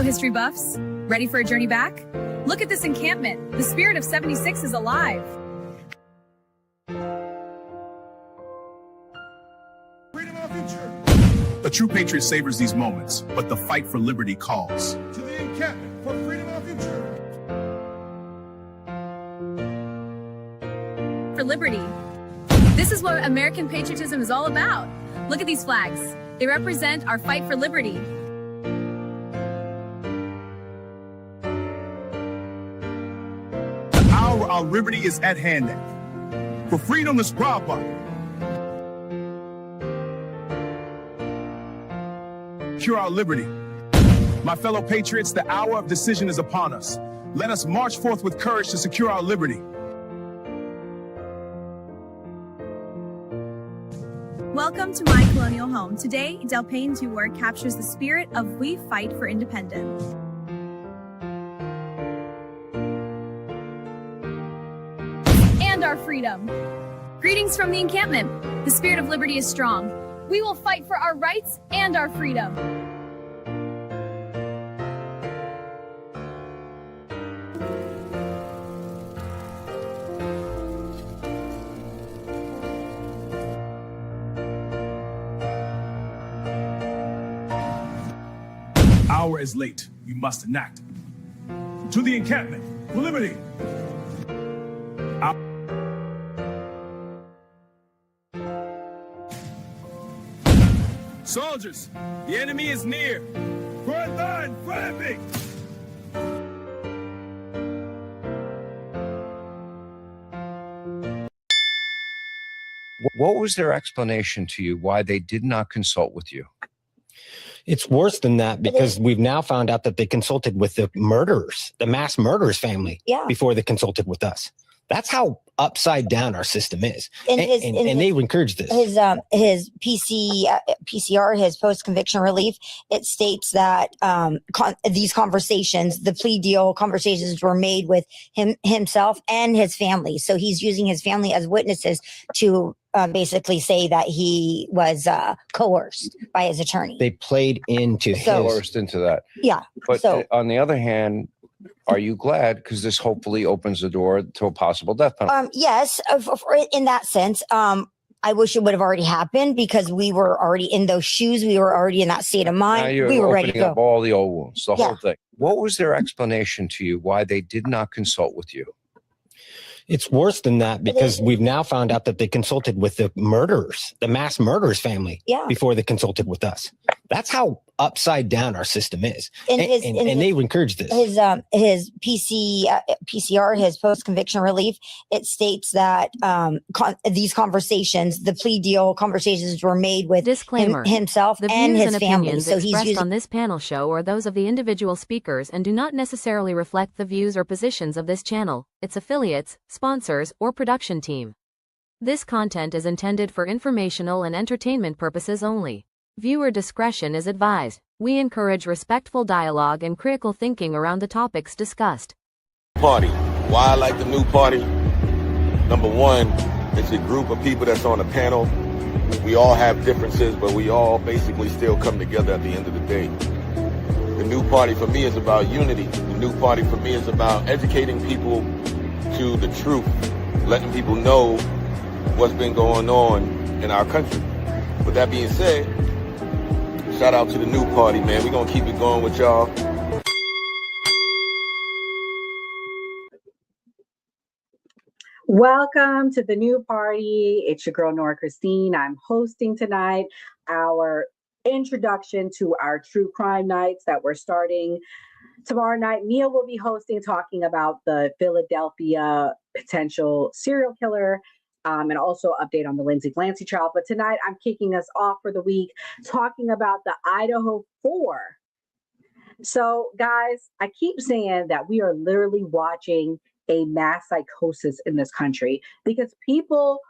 Hello, history buffs. Ready for a journey back? Look at this encampment. The spirit of 76 is alive. Freedom of our future. A true patriot savors these moments, but the fight for liberty calls. To the encampment for freedom of our future. For liberty. This is what American patriotism is all about. Look at these flags. They represent our fight for liberty. The hour our liberty is at hand at. For freedom is proper. Secure our liberty. My fellow patriots, the hour of decision is upon us. Let us march forth with courage to secure our liberty. Welcome to my colonial home. Today, Del Payne's work captures the spirit of we fight for independence. And our freedom. Greetings from the encampment. The spirit of liberty is strong. We will fight for our rights and our freedom. Hour is late. You must enact. To the encampment for liberty. Soldiers, the enemy is near. Front line, flapping. What was their explanation to you why they did not consult with you? It's worse than that because we've now found out that they consulted with the murderers, the mass murderers family, before they consulted with us. That's how upside down our system is. And they encourage this. His PCR, his post-conviction relief, it states that these conversations, the plea deal conversations were made with himself and his family. So he's using his family as witnesses to basically say that he was coerced by his attorney. They played into coerced into that. Yeah. But on the other hand, are you glad? Because this hopefully opens the door to a possible death penalty. Yes, in that sense. I wish it would have already happened because we were already in those shoes. We were already in that state of mind. Now we were ready to go. Up all the old wounds, the whole thing. What was their explanation to you why they did not consult with you? It's worse than that because we've now found out that they consulted with the murderers, the mass murderers family, before they consulted with us. That's how upside down our system is. And they encourage this. His PCR, his post-conviction relief, it states that these conversations, the plea deal conversations were made with himself and his family. So he's expressed on this panel show are those of the individual speakers and do not necessarily reflect the views or positions of this channel, its affiliates, sponsors, or production team. This content is intended for informational and entertainment purposes only. Viewer discretion is advised. We encourage respectful dialogue and critical thinking around the topics discussed. Party. Why I like the new party? Number one, it's a group of people that's on a panel. We all have differences, but we all basically still come together at the end of the day. The new party for me is about unity. The new party for me is about educating people to the truth, letting people know what's been going on in our country. With that being said, shout out to the new party, man. We're going to keep it going with y'all. Welcome to the new party. It's your girl, Nora Christine. I'm hosting tonight our introduction to our true crime nights that we're starting tomorrow night. Neil will be hosting, talking about the Philadelphia potential serial killer. And also update on the Lindsay Glancy trial. But tonight I'm kicking us off for the week talking about the Idaho 4. So guys, I keep saying that we are literally watching a mass psychosis in this country because people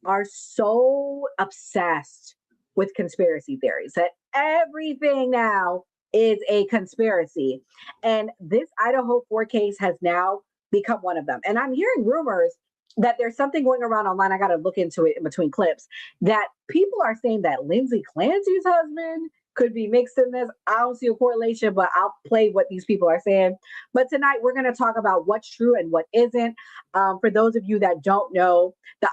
are so obsessed with conspiracy theories that everything now is a conspiracy. And this Idaho 4 case has now become one of them. And I'm hearing rumors that there's something going around online. I got to look into it in between clips that people are saying that Lindsay Clancy's husband could be mixed in this. I don't see a correlation, but I'll play what these people are saying. But tonight we're going to talk about what's true and what isn't. For those of you that don't know, the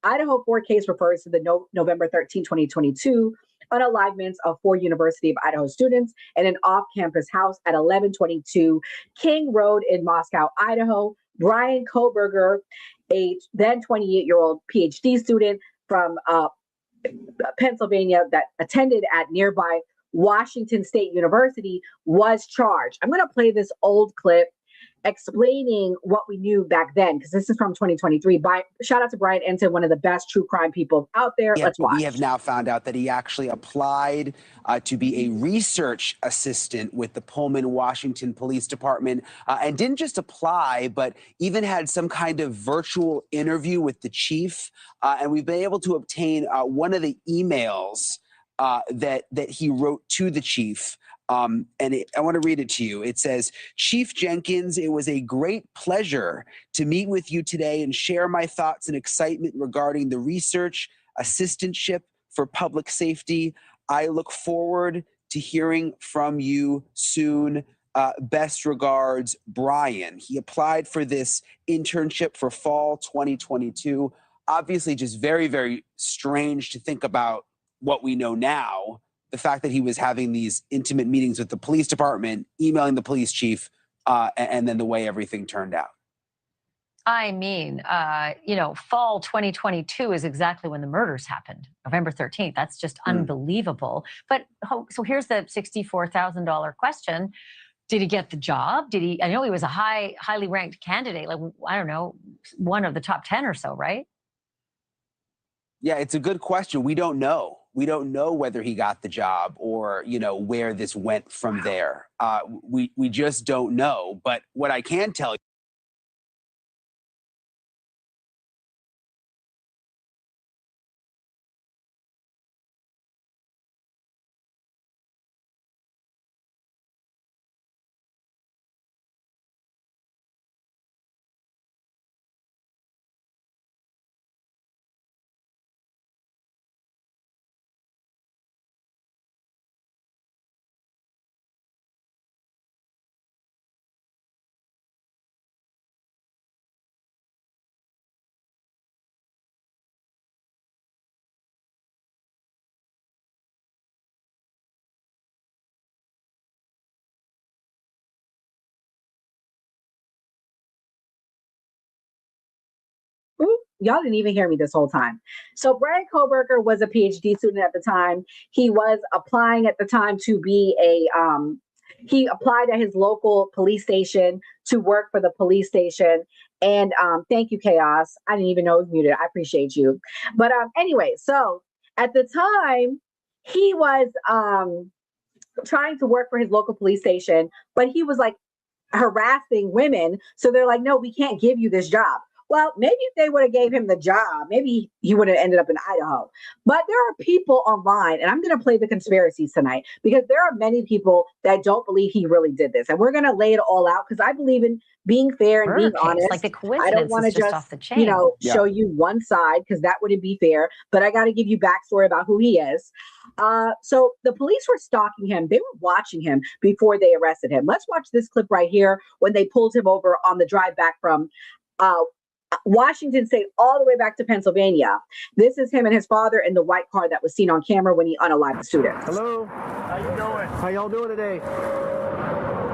Idaho 4 case refers to the November 13, 2022 unalivements of 4 University of Idaho students in an off-campus house at 1122 King Road in Moscow, Idaho. Bryan Kohberger, a then 28-year-old PhD student from Pennsylvania that attended at nearby Washington State University, was charged. I'm going to play this old clip explaining what we knew back then, because this is from 2023. Shout out to Brian Enton, one of the best true crime people out there. Yeah, let's watch. We have now found out that he actually applied to be a research assistant with the Pullman, Washington Police Department, and didn't just apply, but even had some kind of virtual interview with the chief. And we've been able to obtain one of the emails that he wrote to the chief. I want to read it to you. It says, "Chief Jenkins, it was a great pleasure to meet with you today and share my thoughts and excitement regarding the research assistantship for public safety. I look forward to hearing from you soon. Best regards, Brian." He applied for this internship for fall 2022. Obviously, just very, very strange to think about what we know now. The fact that he was having these intimate meetings with the police department, emailing the police chief, and then the way everything turned out. I mean, fall 2022 is exactly when the murders happened, November 13th. That's just unbelievable. But so here's the $64,000 question. Did he get the job? I know he was a highly ranked candidate, like, I don't know, one of the top 10 or so, right? Yeah, it's a good question. We don't know. We don't know whether he got the job or, where this went from there. We just don't know. But what I can tell you, Y'all didn't even hear me this whole time. So Bryan Kohberger was a PhD student at the time. He was applying at the time to be he applied at his local police station to work for the police station. And thank you, Chaos. I didn't even know it was muted. I appreciate you. But anyway, so at the time, he was trying to work for his local police station, but he was like harassing women. So they're like, no, we can't give you this job. Well, maybe if they would have gave him the job, maybe he would have ended up in Idaho. But there are people online, and I'm going to play the conspiracies tonight, because there are many people that don't believe he really did this. And we're going to lay it all out, because I believe in being fair and being honest. Like the coincidence, I don't want to just off the chain. Show you one side, because that wouldn't be fair. But I got to give you backstory about who he is. So the police were stalking him. They were watching him before they arrested him. Let's watch this clip right here when they pulled him over on the drive back from Washington State all the way back to Pennsylvania. This is him and his father in the white car that was seen on camera when he unalived the students. Hello. How you doing? How y'all doing today?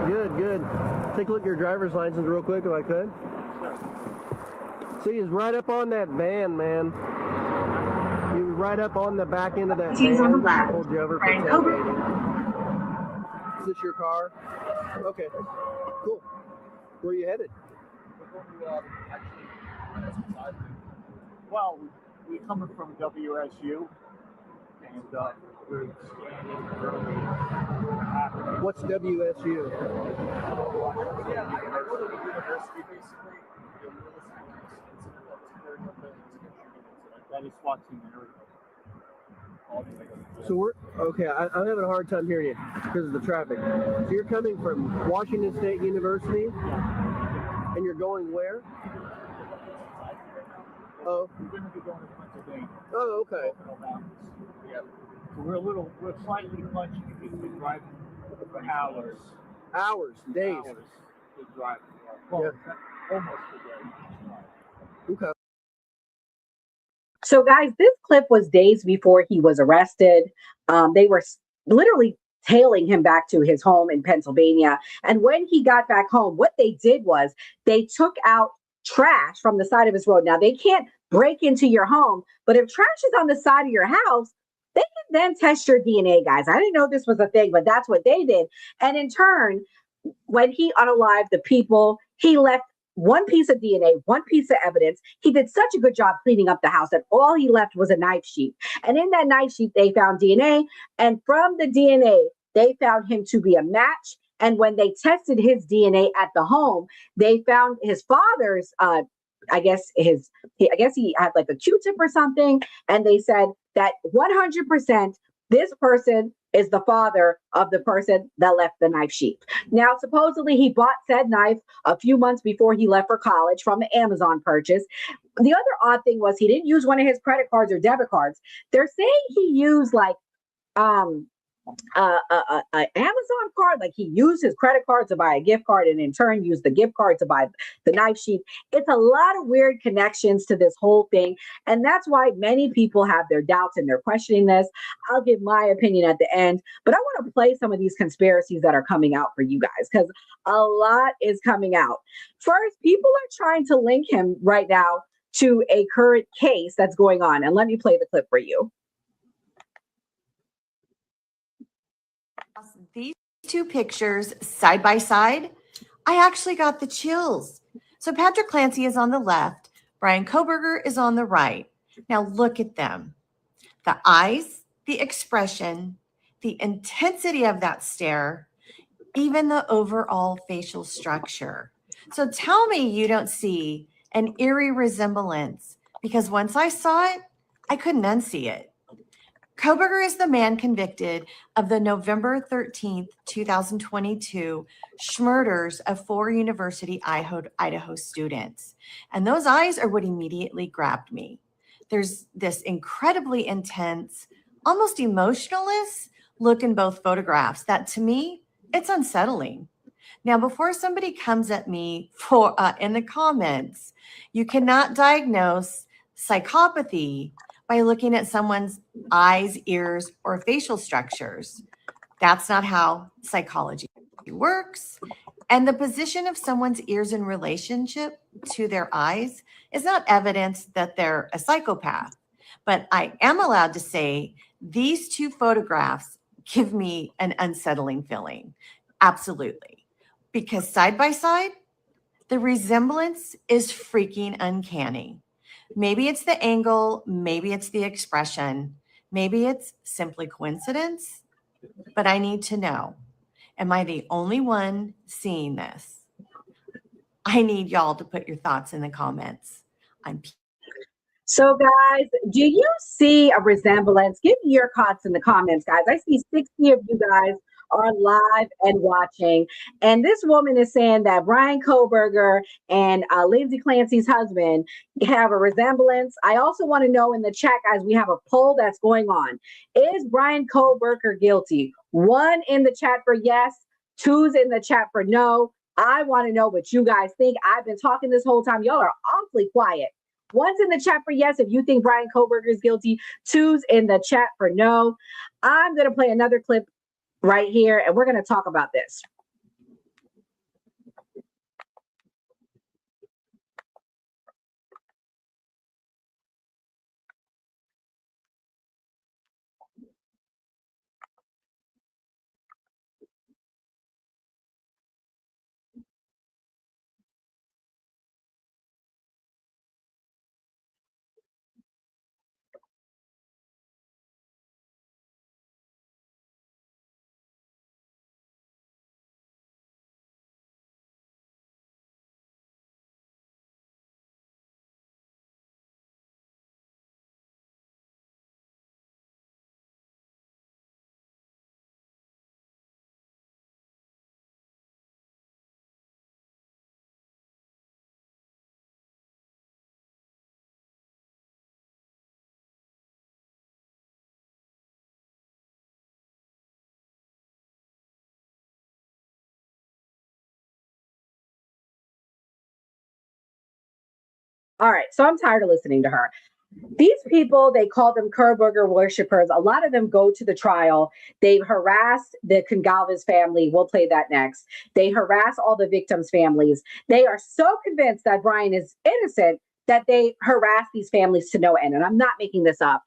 Good, good. Take a look at your driver's license real quick if I could. See, he's right up on that van, man. He was right up on the back end of that van. On the left. Pulled you over for Bryan tailgating. Is this your car? Okay. Cool. Where are you headed? Well, we're coming from WSU, and we're standing early. What's WSU? Yeah, I go to the university basically. That is watching the area. So we're okay. I'm having a hard time hearing you because of the traffic. So you're coming from Washington State University, and you're going where? Oh. We're going to be going to Pennsylvania. Oh, okay. Yeah. we're slightly punchy because we're driving for hours. Hours, days. Hours we're driving. Well, almost a day. Okay. So, guys, this clip was days before he was arrested. They were literally tailing him back to his home in Pennsylvania. And when he got back home, what they did was they took out trash from the side of his road. Now, they can't break into your home, but if trash is on the side of your house, they can then test your DNA, guys. I didn't know this was a thing, but that's what they did. And in turn, when he unalived the people, he left one piece of DNA, one piece of evidence. He did such a good job cleaning up the house that all he left was a knife sheath. And in that knife sheath, they found DNA. And from the DNA, they found him to be a match. And when they tested his DNA at the home, they found his father's, I guess he had like a Q-tip or something. And they said that 100% this person is the father of the person that left the knife sheath. Now, supposedly he bought said knife a few months before he left for college from an Amazon purchase. The other odd thing was he didn't use one of his credit cards or debit cards. They're saying he used like Amazon card, like he used his credit card to buy a gift card and in turn used the gift card to buy the knife sheath. It's a lot of weird connections to this whole thing. And that's why many people have their doubts and they're questioning this. I'll give my opinion at the end, but I want to play some of these conspiracies that are coming out for you guys because a lot is coming out. First, people are trying to link him right now to a current case that's going on. And let me play the clip for you. These two pictures side by side, I actually got the chills. So Patrick Clancy is on the left, Bryan Kohberger is on the right. Now look at them. The eyes, the expression, the intensity of that stare, even the overall facial structure. So tell me you don't see an eerie resemblance because once I saw it, I couldn't unsee it. Kohberger is the man convicted of the November 13th, 2022 murders of 4 University Idaho students. And those eyes are what immediately grabbed me. There's this incredibly intense, almost emotionalist look in both photographs that to me, it's unsettling. Now, before somebody comes at me for in the comments, you cannot diagnose psychopathy by looking at someone's eyes, ears, or facial structures. That's not how psychology works. And the position of someone's ears in relationship to their eyes is not evidence that they're a psychopath. But I am allowed to say these two photographs give me an unsettling feeling. Absolutely. Because side by side, the resemblance is freaking uncanny. Maybe it's the angle, maybe it's the expression, maybe it's simply coincidence, but I need to know, am I the only one seeing this? I need y'all to put your thoughts in the comments. So, guys, do you see a resemblance? Give me your thoughts in the comments, guys. I see 60 of you guys are live and watching. And this woman is saying that Bryan Kohberger and Lindsay Clancy's husband have a resemblance. I also want to know in the chat, guys, we have a poll that's going on. Is Bryan Kohberger guilty? 1 in the chat for yes, 2's in the chat for no. I want to know what you guys think. I've been talking this whole time. Y'all are awfully quiet. 1's in the chat for yes if you think Bryan Kohberger is guilty. 2's in the chat for no. I'm going to play another clip right here, and we're going to talk about this. All right. So I'm tired of listening to her. These people, they call them Kohberger worshipers. A lot of them go to the trial. They've harassed the Goncalves family. We'll play that next. They harass all the victims' families. They are so convinced that Bryan is innocent that they harass these families to no end. And I'm not making this up.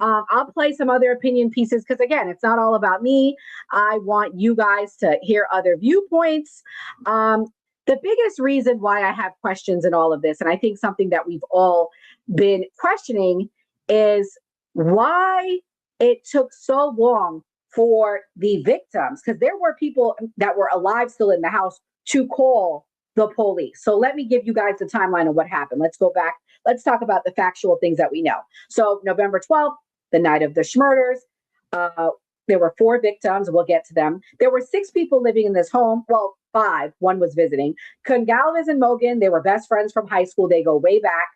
I'll play some other opinion pieces because, again, it's not all about me. I want you guys to hear other viewpoints. The biggest reason why I have questions in all of this, and I think something that we've all been questioning, is why it took so long for the victims, because there were people that were alive still in the house to call the police. So let me give you guys the timeline of what happened. Let's go back. Let's talk about the factual things that we know. So November 12th, the night of the murders, there were 4 victims. We'll get to them. There were 6 people living in this home. Well, 5. One was visiting. Goncalves and Mogan, they were best friends from high school. They go way back.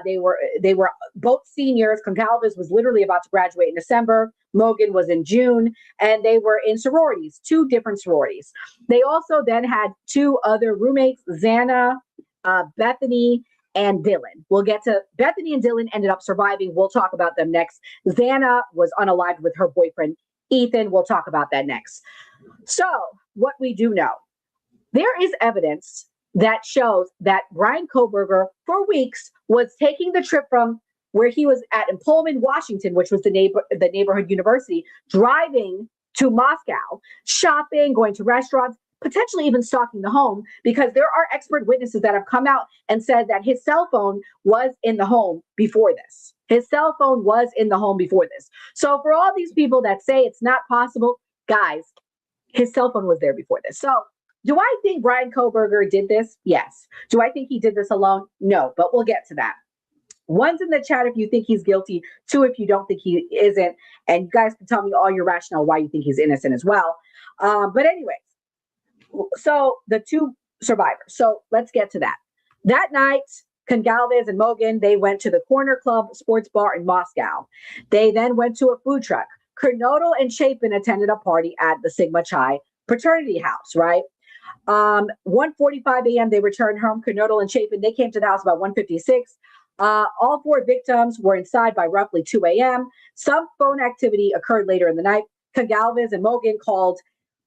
They were both seniors. Goncalves was literally about to graduate in December. Mogan was in June, and they were in sororities, 2 different sororities. They also then had 2 other roommates, Xana, Bethany, and Dylan. We'll get to Bethany and Dylan ended up surviving. We'll talk about them next. Xana was unalived with her boyfriend, Ethan. We'll talk about that next. So what we do know, there is evidence that shows that Bryan Kohberger for weeks was taking the trip from where he was at in Pullman, Washington, which was the neighborhood university, driving to Moscow, shopping, going to restaurants, potentially even stalking the home, because there are expert witnesses that have come out and said that his cell phone was in the home before this. His cell phone was in the home before this. So for all these people that say it's not possible, guys, his cell phone was there before this. So do I think Bryan Kohberger did this? Yes. Do I think he did this alone? No, but we'll get to that. One's in the chat if you think he's guilty, 2 if you don't think he isn't, and you guys can tell me all your rationale why you think he's innocent as well. But anyways, so the 2 survivors. So let's get to that. That night, Goncalves and Mogan, they went to the Corner Club sports bar in Moscow. They then went to a food truck. Kernodle and Chapin attended a party at the Sigma Chi fraternity house, right? 1:45 a.m. they returned home. Kernodle and Chapin, they came to the house about 1:56. All 4 victims were inside by roughly 2 a.m. Some phone activity occurred later in the night. Goncalves and Mogan called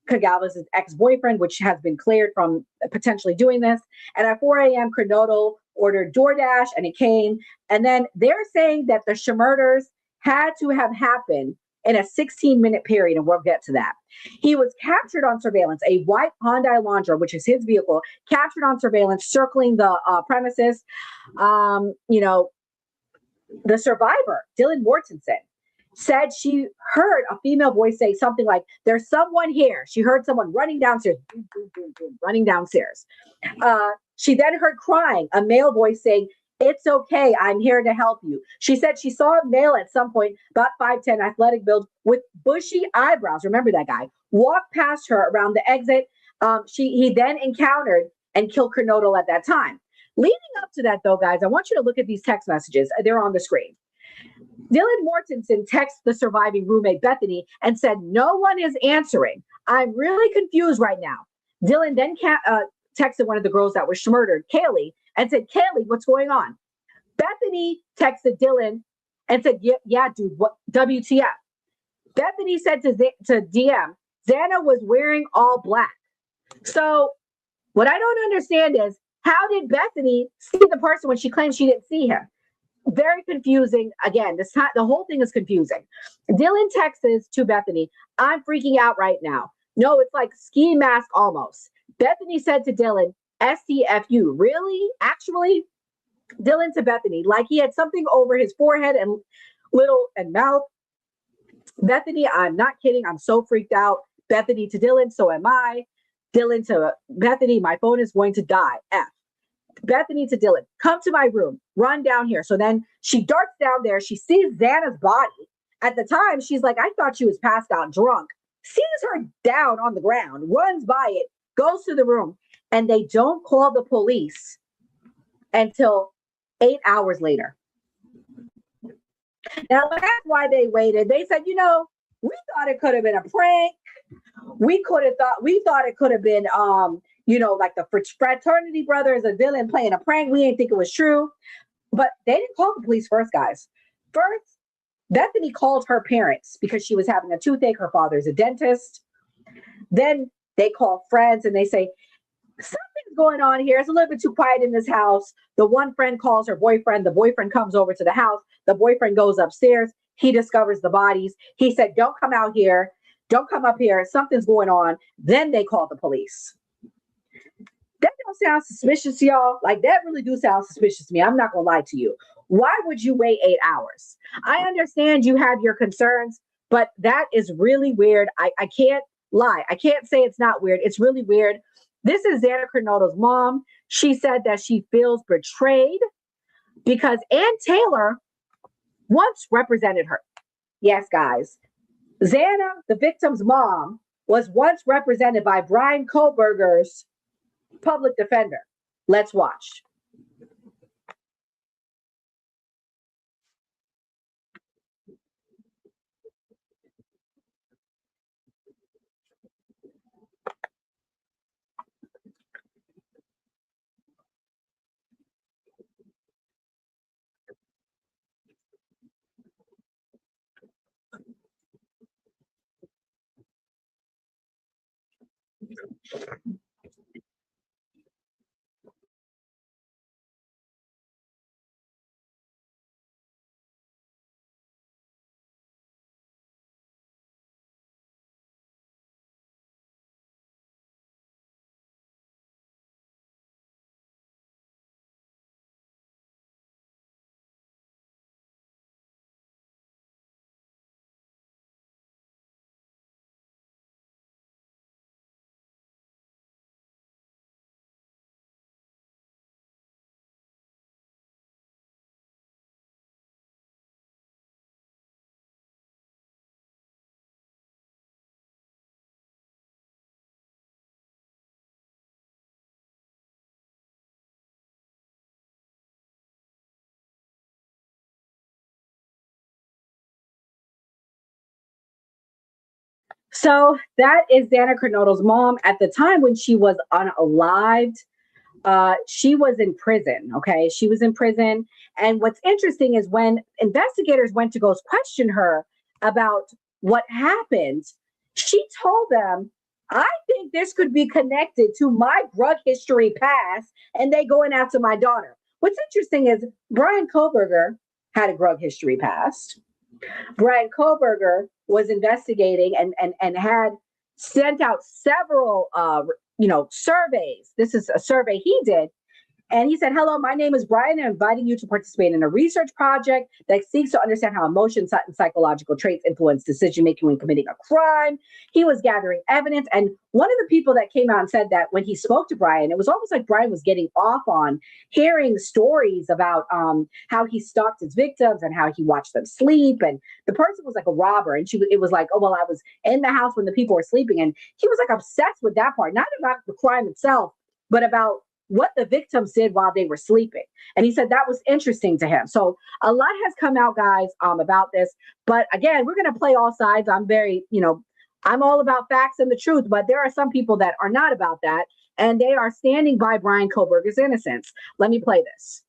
Goncalves' ex-boyfriend, which has been cleared from potentially doing this. And at 4 a.m., Kernodle ordered DoorDash, and it came. And then they're saying that the murders had to have happened in a 16-minute period, and we'll get to that. He was captured on surveillance, a white Hyundai Elantra, which is his vehicle, captured on surveillance, circling the premises. The survivor, Dylan Mortensen, said she heard a female voice say something like, "There's someone here." She heard someone running downstairs, boom, boom, boom, boom, running downstairs. She then heard crying, a male voice saying, "It's okay, I'm here to help you." She said she saw a male at some point, about 5'10", athletic build, with bushy eyebrows, remember that guy, walk past her around the exit. He then encountered and killed Kernodle at that time. Leading up to that, though, guys, I want you to look at these text messages. They're on the screen. Dylan Mortensen texted the surviving roommate, Bethany, and said, "No one is answering. I'm really confused right now." Dylan then texted one of the girls that was murdered, Kaylee, and said, "Kaylee, what's going on?" Bethany texted Dylan and said, yeah, dude, what WTF? Bethany said to DM, Xana was wearing all black. So what I don't understand is, how did Bethany see the person when she claims she didn't see him? Very confusing. Again, the whole thing is confusing. Dylan texts to Bethany, "I'm freaking out right now." No, it's like ski mask almost. Bethany said to Dylan, "STFU, really? Actually?" Dylan to Bethany, like he had something over his forehead and mouth. Bethany, "I'm not kidding. I'm so freaked out." Bethany to Dylan, "So am I." Dylan to Bethany, "My phone is going to die. F." Bethany to Dylan, "Come to my room. Run down here." So then she darts down there. She sees Xana's body. At the time, she's like, "I thought she was passed out drunk." Sees her down on the ground, runs by it, goes to the room, and they don't call the police until 8 hours later. Now, that's why they waited. They said, we thought it could have been a prank. We thought it could have been, like the fraternity brothers and Dylan playing a prank. We didn't think it was true. But they didn't call the police first, guys. First, Bethany called her parents because she was having a toothache. Her father's a dentist. Then they call friends and they say, something's going on here. It's a little bit too quiet in this house. The one friend calls her boyfriend. The boyfriend comes over to the house. The boyfriend goes upstairs. He discovers the bodies. He said, don't come out here. Don't come up here. Something's going on. Then they call the police. That don't sound suspicious to y'all. Like, that really do sound suspicious to me. I'm not going to lie to you. Why would you wait 8 hours? I understand you have your concerns, but that is really weird. I can't lie. I can't say it's not weird. It's really weird. This is Xana Kernodle's mom. She said that she feels betrayed because Ann Taylor once represented her. Yes, guys. Xana, the victim's mom, was once represented by Bryan Kohberger's public defender. Let's watch. So that is Xana Kernodle's mom. At the time when she was unalived, she was in prison. Okay. She was in prison. And what's interesting is when investigators went to go question her about what happened, she told them, I think this could be connected to my drug history past, and they going after my daughter. What's interesting is Bryan Kohberger had a drug history past. Bryan Kohberger was investigating and had sent out several surveys. This is a survey he did. And he said, hello, my name is Bryan. I'm inviting you to participate in a research project that seeks to understand how emotions and psychological traits influence decision-making when committing a crime. He was gathering evidence. And one of the people that came out and said that when he spoke to Bryan, it was almost like Bryan was getting off on hearing stories about how he stalked his victims and how he watched them sleep. And the person was like a robber. And it was like, oh, well, I was in the house when the people were sleeping. And he was like obsessed with that part, not about the crime itself, but about what the victims did while they were sleeping. And he said that was interesting to him. So a lot has come out, guys, about this. But again, we're going to play all sides. I'm very, I'm all about facts and the truth, but there are some people that are not about that. And they are standing by Bryan Kohberger's innocence. Let me play this.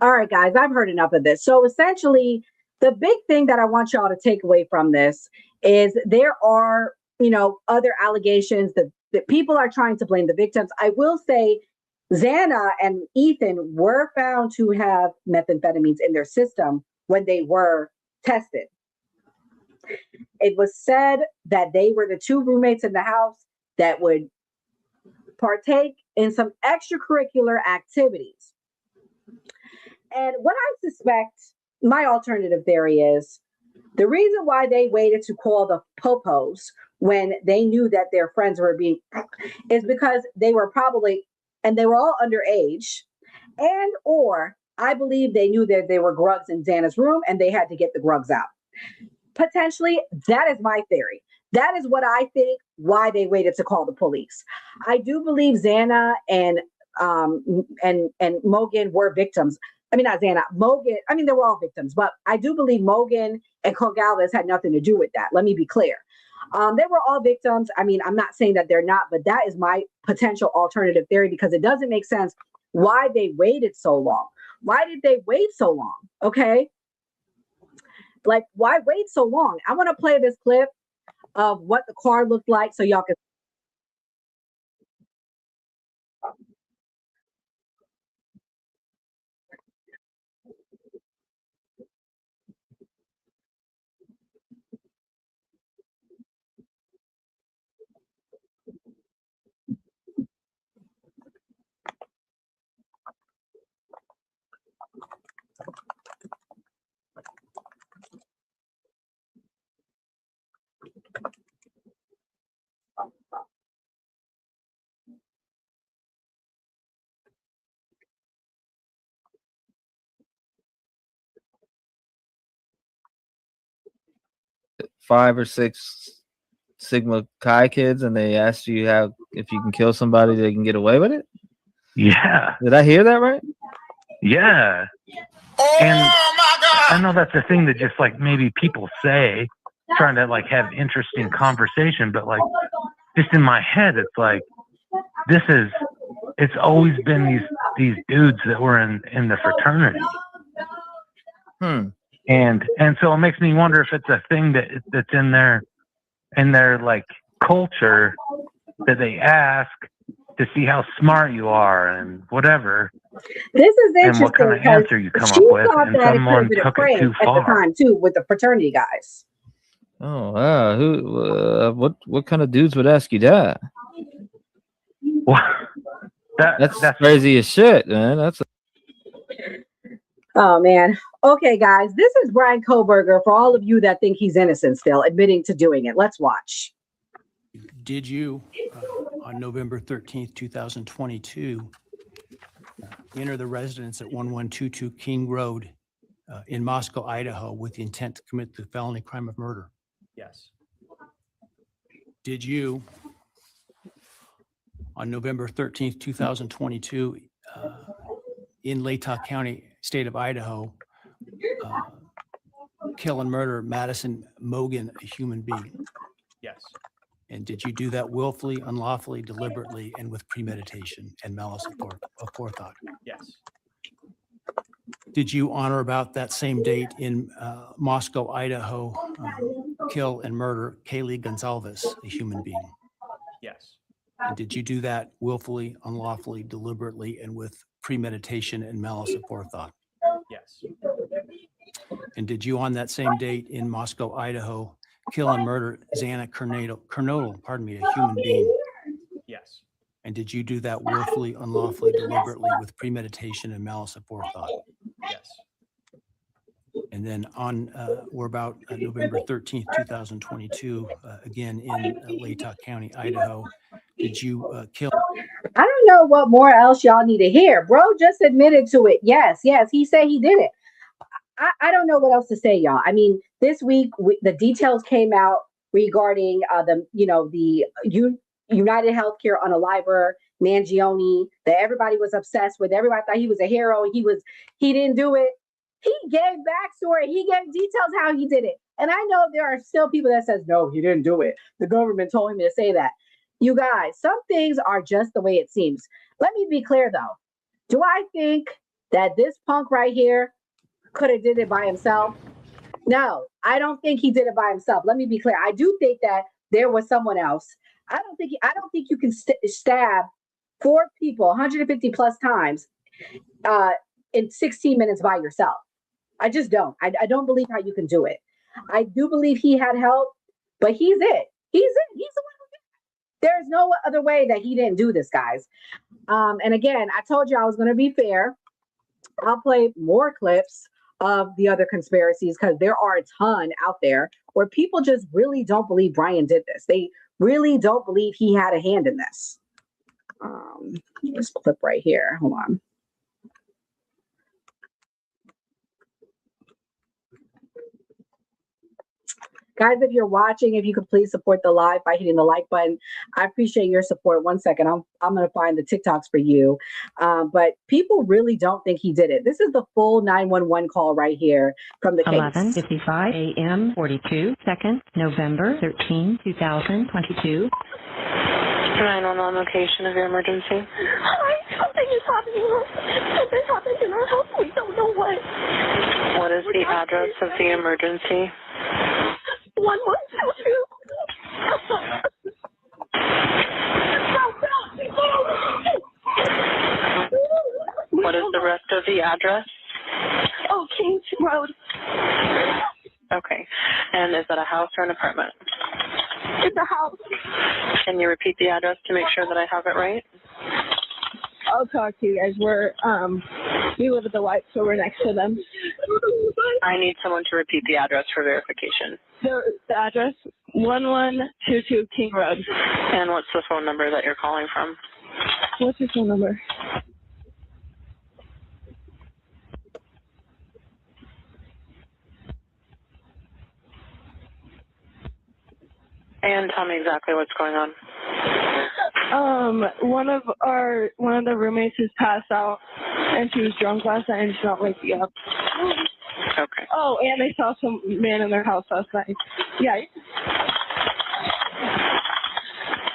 All right, guys, I've heard enough of this. So essentially, the big thing that I want y'all to take away from this is there are, other allegations that people are trying to blame the victims. I will say Xana and Ethan were found to have methamphetamines in their system when they were tested. It was said that they were the two roommates in the house that would partake in some extracurricular activities. And what I suspect, my alternative theory is the reason why they waited to call the popos when they knew that their friends were being is because they were probably, and they were all underage, and or I believe they knew that there were drugs in Xana's room and they had to get the drugs out. Potentially, that is my theory. That is what I think why they waited to call the police. I do believe Xana and Mogan were victims. I mean, not Xana, Mogan. I mean, they were all victims, but I do believe Mogan and Kohberger had nothing to do with that. Let me be clear. They were all victims. I mean, I'm not saying that they're not, but that is my potential alternative theory because it doesn't make sense why they waited so long. Why did they wait so long? Okay. Like, why wait so long? I want to play this clip of what the car looked like so y'all can. 5 or 6 Sigma Chi kids, and they asked you how if you can kill somebody, they can get away with it. Yeah. Did I hear that right? Yeah. And I know that's a thing that just like maybe people say, trying to like have interesting conversation, but like just in my head, it's like it's always been these dudes that were in the fraternity. And so it makes me wonder if it's a thing that's in their like culture that they ask to see how smart you are and whatever. This is interesting. And what kind of answer you come up with, and someone took it too far. At the time too, with the fraternity guys. Oh wow! Who? What kind of dudes would ask you that? Well, that's crazy as shit, man. Oh man. Okay, guys, this is Bryan Kohberger for all of you that think he's innocent still, admitting to doing it. Let's watch. Did you, on November 13th, 2022, enter the residence at 1122 King Road in Moscow, Idaho, with the intent to commit the felony crime of murder? Yes. Did you, on November 13th, 2022, in Latah County, state of Idaho, kill and murder Madison Mogan, a human being? Yes. And did you do that willfully, unlawfully, deliberately, and with premeditation and malice of forethought? Yes. Did you, on or about that same date in Moscow, Idaho, kill and murder Kaylee Gonzalez, a human being? Yes. And did you do that willfully, unlawfully, deliberately, and with premeditation and malice of forethought? Yes. And did you, on that same date in Moscow, Idaho, kill and murder Xana Kernodle, a human being? Yes. And did you do that willfully, unlawfully, deliberately, with premeditation and malice of forethought? Yes. And then on or about November 13th, 2022, again in Latah County, Idaho, did you kill? I don't know what more else y'all need to hear. Bro just admitted to it. Yes, he said he did it. I don't know what else to say, y'all. I mean, this week the details came out regarding the United Healthcare unaliver Mangione that everybody was obsessed with. Everybody thought he was a hero. He didn't do it. He gave backstory. He gave details how he did it. And I know there are still people that says, no, he didn't do it. The government told him to say that. You guys, some things are just the way it seems. Let me be clear though. Do I think that this punk right here could have did it by himself? No, I don't think he did it by himself. Let me be clear. I do think that there was someone else. I don't think you can stab 4 people 150 plus times in 16 minutes by yourself. I just don't. I don't believe how you can do it. I do believe he had help, but he's it. He's it. He's the one who did it. There's no other way that he didn't do this, guys. And again, I told you I was going to be fair. I'll play more clips of the other conspiracies because there are a ton out there where people just really don't believe Bryan did this. They really don't believe he had a hand in this. This clip right here. Hold on. Guys, if you're watching, if you could please support the live by hitting the like button. I appreciate your support. 1 second. I'm going to find the TikToks for you. But people really don't think he did it. This is the full 911 call right here from the case. 11:55 a.m. 42 seconds, November 13, 2022. 911 location of your emergency. Hi, something is happening. Something happened in our house. We don't know what. What is the address of the emergency? 1122. What is the rest of the address? Oh, Kings Road. Okay. And is that a house or an apartment? It's a house. Can you repeat the address to make sure that I have it right? I'll talk to you guys. We live at the White, so we're next to them. I need someone to repeat the address for verification. The address, 1122 King Road. And what's the phone number that you're calling from? What's your phone number? And tell me exactly what's going on. One of the roommates has passed out, and she was drunk last night, and she's not waking up. Okay. Oh, and they saw some man in their house last night. Yeah.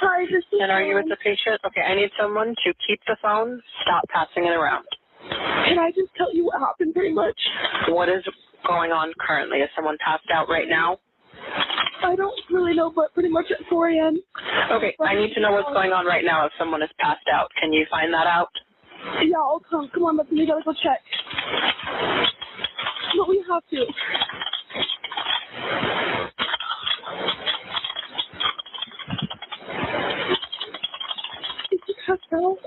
Hi, and are you with the patient? Okay, I need someone to keep the phone, stop passing it around. Can I just tell you what happened pretty much? What is going on currently? Is someone passed out right now? I don't really know, but pretty much at 4 a.m. Okay, I need to know what's going on right now if someone is passed out. Can you find that out? Yeah, I'll come. Come on, but we gotta go check. But we have to. Is he passed out?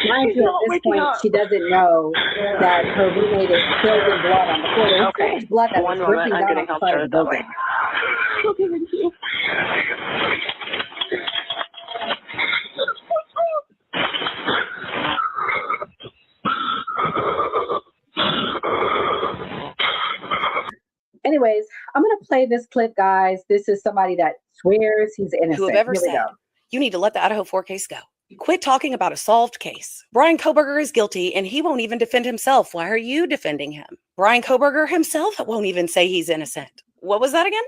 Mind you, at this point, she doesn't know that her roommate is filled with blood on the floor. There's so much blood that was dripping down on the side of the building. Okay, thank you. Anyways, I'm going to play this clip, guys. This is somebody that swears he's innocent. Whoever said you need to let the Idaho 4 case go. Quit talking about a solved case. Bryan Kohberger is guilty and he won't even defend himself. Why are you defending him? Bryan Kohberger himself won't even say he's innocent. What was that again?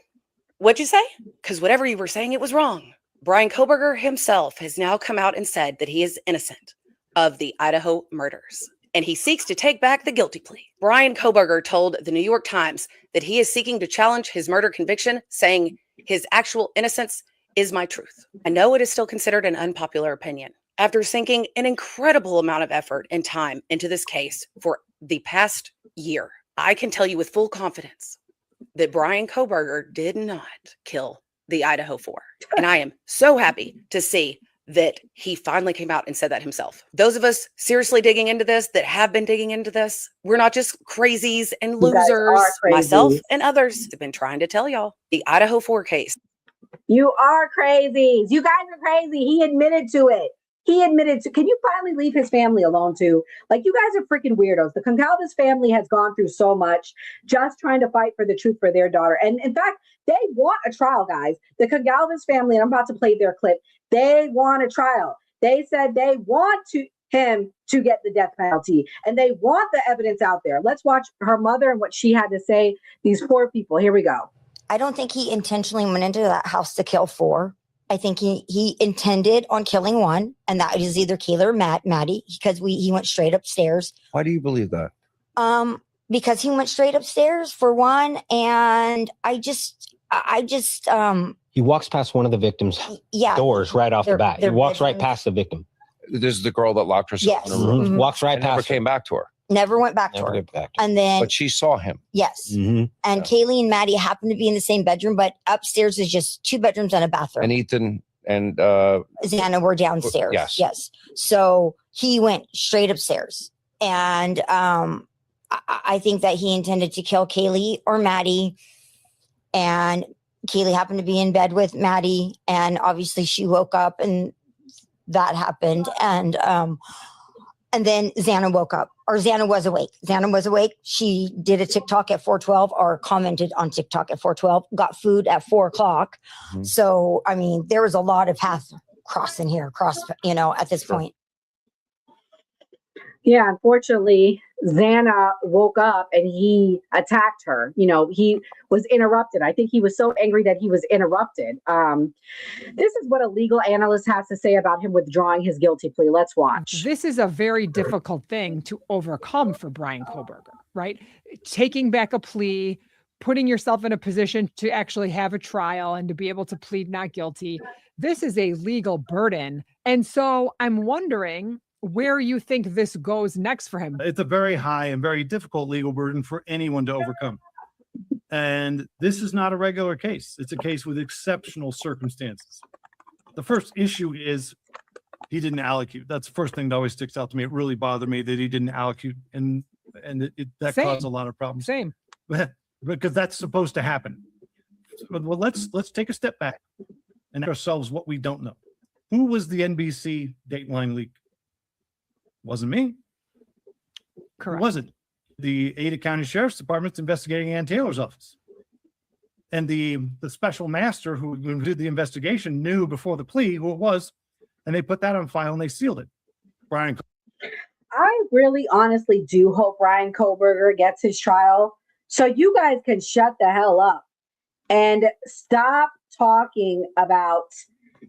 What'd you say? Because whatever you were saying, it was wrong. Bryan Kohberger himself has now come out and said that he is innocent of the Idaho murders, and he seeks to take back the guilty plea. Bryan Kohberger told the New York Times that he is seeking to challenge his murder conviction, saying his actual innocence is my truth. I know it is still considered an unpopular opinion. After sinking an incredible amount of effort and time into this case for the past year, I can tell you with full confidence that Bryan Kohberger did not kill the Idaho 4. And I am so happy to see that he finally came out and said that himself. Those of us seriously digging into this, that have been digging into this, we're not just crazies and losers. Myself and others have been trying to tell y'all the Idaho 4 case. You are crazies. You guys are crazy. He admitted to it. He admitted to, can you finally leave his family alone too? Like, you guys are freaking weirdos. The Goncalves family has gone through so much just trying to fight for the truth for their daughter. And in fact, they want a trial, guys. The Goncalves family, and I'm about to play their clip, they want a trial. They said they want to, him to get the death penalty. And they want the evidence out there. Let's watch her mother and what she had to say. These poor people. Here we go. I don't think he intentionally went into that house to kill 4. I think he intended on killing 1, and that is either Kayla or Maddie, because he went straight upstairs. Why do you believe that? Because he went straight upstairs for 1, and I just he walks past one of the victims' doors right off the bat. He walks right past the victim. This is the girl that locked herself in a room. Mhm. Walks right and never past her. came back to her. never went back to her. And then, But she saw him. yes. Mhm. And Kaylee and Maddie happened to be in the same bedroom, but upstairs is just 2 bedrooms and a bathroom. And Ethan and Xana were downstairs. Yes. Yes. So he went straight upstairs. And I think that he intended to kill Kaylee or Maddie. And Kaylee happened to be in bed with Maddie. And obviously she woke up and that happened. And then Xana woke up, or Xana was awake. Xana was awake. She did a TikTok at 4:12 or commented on TikTok at 4:12, got food at 4 o'clock. Mm-hmm. So, I mean, there was a lot of paths crossing here, at this point. Yeah, unfortunately, Xana woke up and he attacked her. He was interrupted. I think he was so angry that he was interrupted. This is what a legal analyst has to say about him withdrawing his guilty plea. Let's watch. This is a very difficult thing to overcome for Bryan Kohberger, right? Taking back a plea, putting yourself in a position to actually have a trial and to be able to plead not guilty. This is a legal burden. And so I'm wondering where you think this goes next for him. It's a very high and very difficult legal burden for anyone to overcome. And this is not a regular case. It's a case with exceptional circumstances. The first issue is he didn't allocute. That's the first thing that always sticks out to me. It really bothered me that he didn't allocute, and that Same. caused a lot of problems. Same. Because that's supposed to happen. Well, let's take a step back and ask ourselves what we don't know. Who was the NBC Dateline leak? Wasn't me. Correct. It wasn't. The Ada County Sheriff's Department's investigating Ann Taylor's office. And the special master who did the investigation knew before the plea who it was, and they put that on file and they sealed it. Bryan. I really honestly do hope Bryan Kohberger gets his trial so you guys can shut the hell up and stop talking about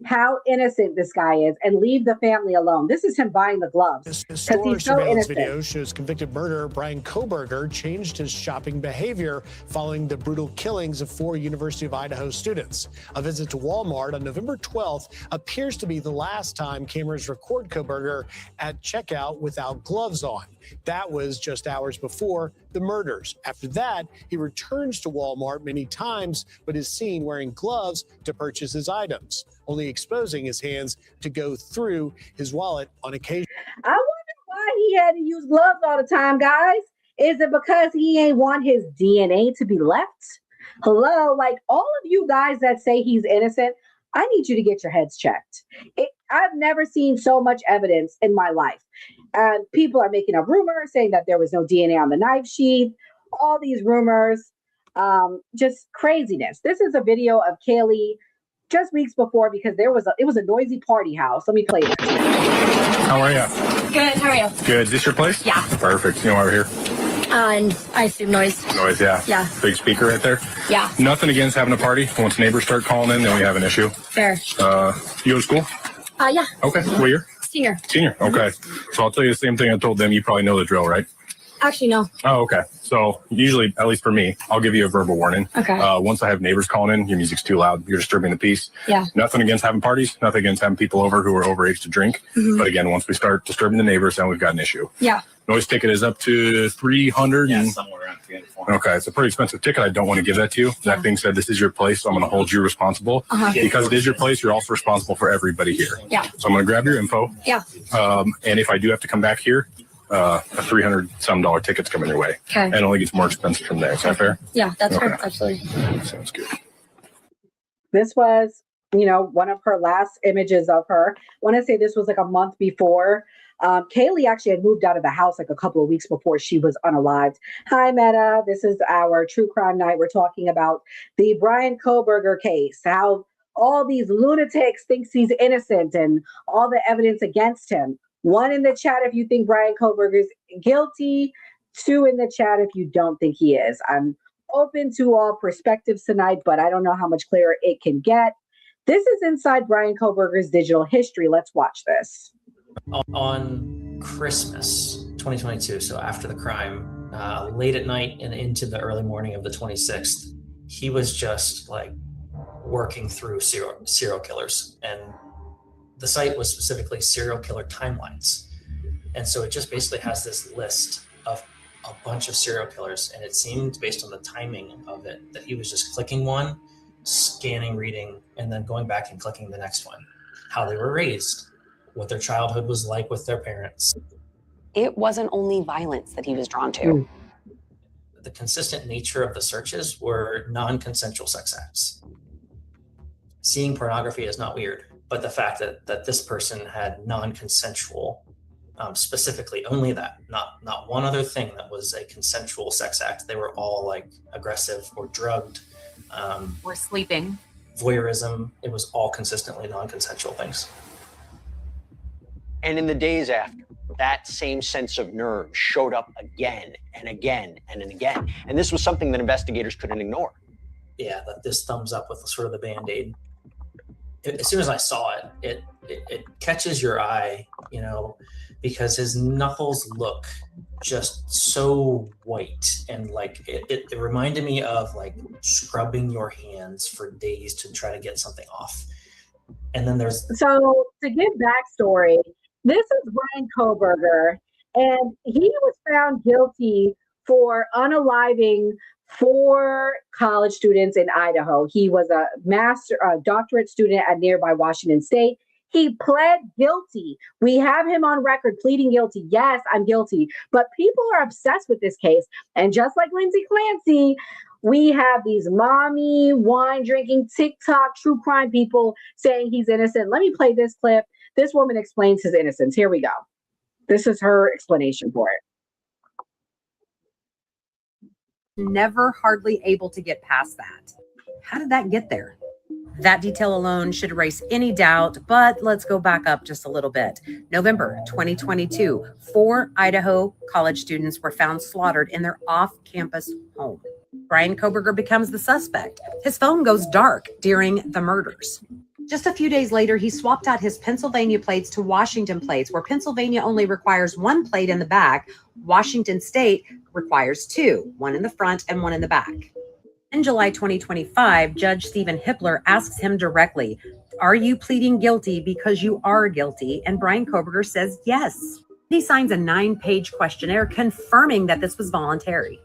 how innocent this guy is and leave the family alone. This is him buying the gloves because he's so surveillance innocent. video shows convicted murderer Bryan Kohberger changed his shopping behavior following the brutal killings of 4 University of Idaho students. A visit to Walmart on November 12th appears to be the last time cameras record Kohberger at checkout without gloves on. That was just hours before the murders. After that, he returns to Walmart many times, but is seen wearing gloves to purchase his items, only exposing his hands to go through his wallet on occasion. I wonder why he had to use gloves all the time, guys. Is it because he ain't want his DNA to be left? Hello, like all of you guys that say he's innocent, I need you to get your heads checked. I've never seen so much evidence in my life. And people are making up rumors saying that there was no DNA on the knife sheath, all these rumors, just craziness. This is a video of Kaylee just weeks before because it was a noisy party house. Let me play this. How are you? Good, how are you? Good. Is this your place? Yeah. Perfect. You know why we're here? And I assume noise. Noise, yeah. Yeah. Big speaker right there. Yeah. Nothing against having a party. Once neighbors start calling in, then we have an issue. Fair. You go to school? Yeah. Okay. What year? Senior. Senior. Okay. So I'll tell you the same thing I told them. You probably know the drill, right? Actually, no. Oh, okay. So usually, at least for me, I'll give you a verbal warning. Okay. Once I have neighbors calling in, your music's too loud. You're disturbing the peace. Yeah. Nothing against having parties. Nothing against having people over who are overage to drink. Mhm. But again, once we start disturbing the neighbors, then we've got an issue. Yeah. Noise ticket is up to 300. Yeah, and somewhere around 300. Okay, it's a pretty expensive ticket. I don't want to give that to you. That being said, this is your place, so I'm going to hold you responsible. Uh-huh. Because it is your place, you're also responsible for everybody here. Yeah. So I'm going to grab your info. Yeah. And if I do have to come back here, a $300 ticket's coming your way. Okay. And it only gets more expensive from there. Is that fair? Yeah, that's Okay. fair. Absolutely. Sounds good. This was, one of her last images of her. I want to say this was like a month before. Kaylee actually had moved out of the house like a couple of weeks before she was unalived. Hi, Meta. This is our true crime night. We're talking about the Bryan Kohberger case, how all these lunatics thinks he's innocent and all the evidence against him. 1 in the chat if you think Bryan Kohberger is guilty. 2 in the chat if you don't think he is. I'm open to all perspectives tonight, but I don't know how much clearer it can get. This is inside Bryan Kohberger's digital history. Let's watch this. On Christmas 2022, so after the crime, late at night and into the early morning of the 26th, he was just like working through serial killers. And the site was specifically serial killer timelines. And so it just basically has this list of a bunch of serial killers. And it seemed, based on the timing of it, that he was just clicking one, scanning, reading, and then going back and clicking the next one. How they were raised, what their childhood was like with their parents. It wasn't only violence that he was drawn to. The consistent nature of the searches were non-consensual sex acts. Seeing pornography is not weird, but the fact that this person had non-consensual, specifically only that, not one other thing that was a consensual sex act. They were all like aggressive or drugged. Or sleeping. Voyeurism. It was all consistently non-consensual things. And in the days after, that same sense of nerve showed up again and again and again. And this was something that investigators couldn't ignore. Yeah, this thumbs up with sort of the Band-Aid. As soon as I saw it catches your eye, you know, because his knuckles look just so white, and like it reminded me of like scrubbing your hands for days to try to get something off. And then there's so to give backstory, this is Bryan Kohberger, and he was found guilty for unaliving 4 college students in Idaho. He was a doctorate student at nearby Washington State. He pled guilty. We have him on record pleading guilty. Yes, I'm guilty. But people are obsessed with this case. And just like Lindsay Clancy, we have these mommy, wine drinking, TikTok, true crime people saying he's innocent. Let me play this clip. This woman explains his innocence. Here we go. This is her explanation for it. Never hardly able to get past that. How did that get there? That detail alone should erase any doubt, but let's go back up just a little bit. November 2022, 4 Idaho college students were found slaughtered in their off-campus home. Bryan Kohberger becomes the suspect. His phone goes dark during the murders. Just a few days later, he swapped out his Pennsylvania plates to Washington plates, where Pennsylvania only requires 1 plate in the back. Washington State requires 2, 1 in the front and 1 in the back. In July 2025, Judge Stephen Hippler asks him directly, "Are you pleading guilty because you are guilty?" And Bryan Kohberger says yes. He signs a 9-page questionnaire confirming that this was voluntary.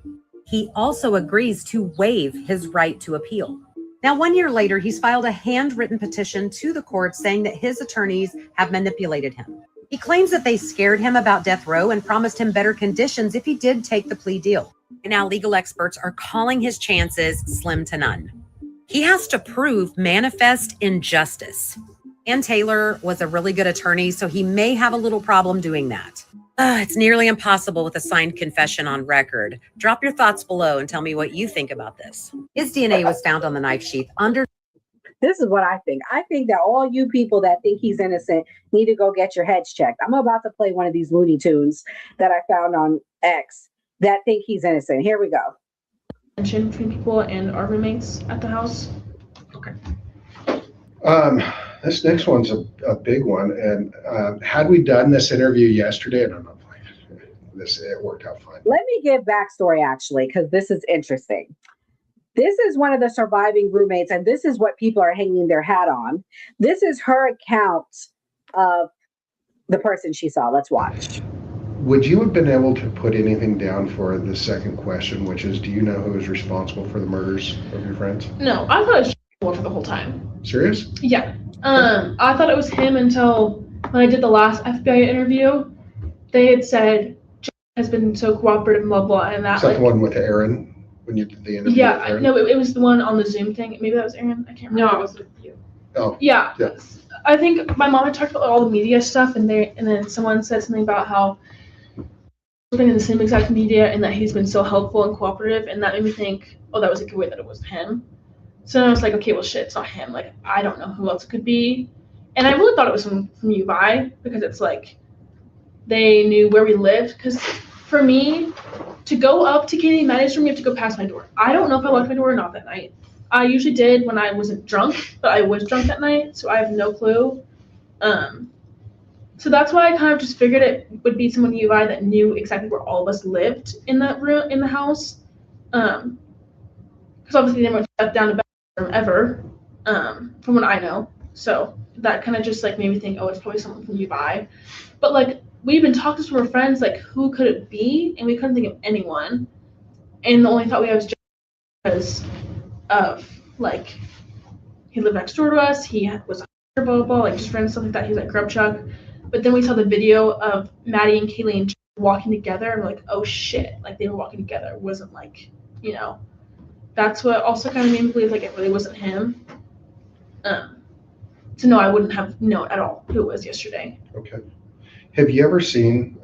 He also agrees to waive his right to appeal. Now, 1 year later, he's filed a handwritten petition to the court saying that his attorneys have manipulated him. He claims that they scared him about death row and promised him better conditions if he did take the plea deal. And now legal experts are calling his chances slim to none. He has to prove manifest injustice. And Taylor was a really good attorney, so he may have a little problem doing that. It's nearly impossible with a signed confession on record. Drop your thoughts below and tell me what you think about this. His DNA was found on the knife sheath under. This is what I think. I think that all you people that think he's innocent need to go get your heads checked. I'm about to play one of these Looney Tunes that I found on X that think he's innocent. Here we go. Tension between people and our roommates at the house. Okay. This next one's a big one. And had we done this interview yesterday, I don't know, it worked out fine. Let me give backstory actually, because this is interesting. This is one of the surviving roommates, and this is what people are hanging their hat on. This is her account of the person she saw. Let's watch. Would you have been able to put anything down for the second question, which is, do you know who is responsible for the murders of your friends? No, I thought it was for the whole time. Serious? Yeah. I thought it was him until when I did the last FBI interview. They had said has been so cooperative and blah blah, and that. Is that the one with Aaron when you did the interview? Yeah, no, it was the one on the Zoom thing. Maybe that was Aaron. I can't remember. No, it was with you. Oh. Yeah. I think my mom had talked about all the media stuff, and then someone said something about how something in the same exact media, and that he's been so helpful and cooperative, and that made me think, oh, that was a good way that it was him. So then I was like, okay, well, shit, it's not him. Like, I don't know who else it could be, and I really thought it was from UVI because it's like they knew where we lived. Because for me, to go up to Katie and Maddie's room, you have to go past my door. I don't know if I locked my door or not that night. I usually did when I wasn't drunk, but I was drunk that night, so I have no clue. So that's why I kind of just figured it would be someone U of I that knew exactly where all of us lived in that room, in the house. Because obviously they weren't stepped down a bathroom ever, from what I know. So that kind of just like made me think, oh, it's probably someone from U of I. But like we've been talking to our friends, like who could it be? And we couldn't think of anyone. And the only thought we had was just because of like he lived next door to us, he was a blah blah blah, like just random stuff like that. He's like grub chuck. But then we saw the video of Maddie and Kaylee and walking together, and we're like, oh shit, like they were walking together. It wasn't like, you know, that's what also kind of made me believe like it really wasn't him. So no, I wouldn't have known at all who it was yesterday. Okay. Have you ever seen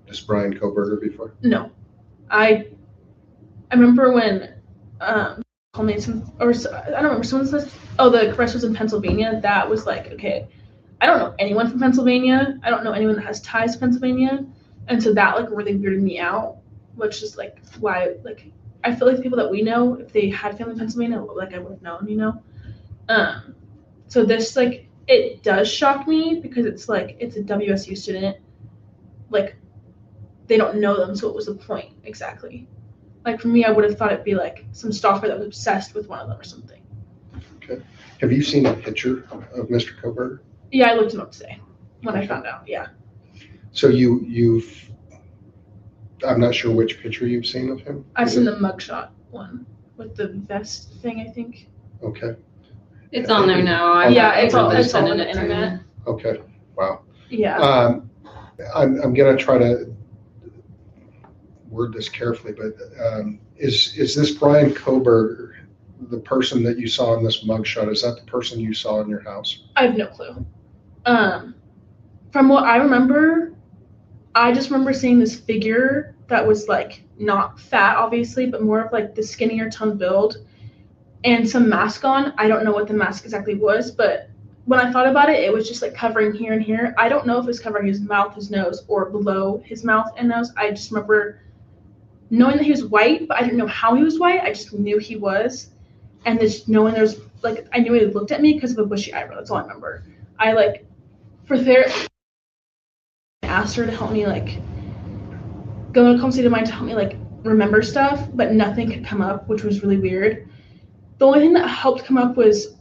this Bryan Kohberger before? No, I remember when told me some, or I don't remember, someone said, oh, the arrest was in Pennsylvania. That was like, okay, I don't know anyone from Pennsylvania. I don't know anyone that has ties to Pennsylvania. And so that like really weirded me out, which is like why, like, I feel like the people that we know, if they had family in Pennsylvania, like I would have known, you know? So this, like, it does shock me because it's like, it's a WSU student. Like, they don't know them, so what was the point exactly? Like, for me, I would have thought it'd be like some stalker that was obsessed with one of them or something. Okay. Have you seen a picture of Mr. Kohberger? Yeah, I looked him up today when I found out, yeah. So you've, I'm not sure which picture you've seen of him. I've seen the mugshot one with the vest thing, I think. Okay. It's on there now. Yeah, it's all on the internet. Okay. Wow. Yeah. I'm gonna try to word this carefully, but is this Bryan Kohberger the person that you saw in this mugshot? Is that the person you saw in your house? I have no clue. From what I remember, I just remember seeing this figure that was like not fat, obviously, but more of like the skinnier toned build and some mask on. I don't know what the mask exactly was, but when I thought about it, it was just like covering here and here. I don't know if it was covering his mouth, his nose, or below his mouth and nose. I just remember knowing that he was white, but I didn't know how he was white. I just knew he was. And just knowing there's like, I knew he looked at me because of a bushy eyebrow. That's all I remember. I like, for therapy, I asked her to help me like go in a calm state of mind to help me like remember stuff, but nothing could come up, which was really weird. The only thing that helped come up was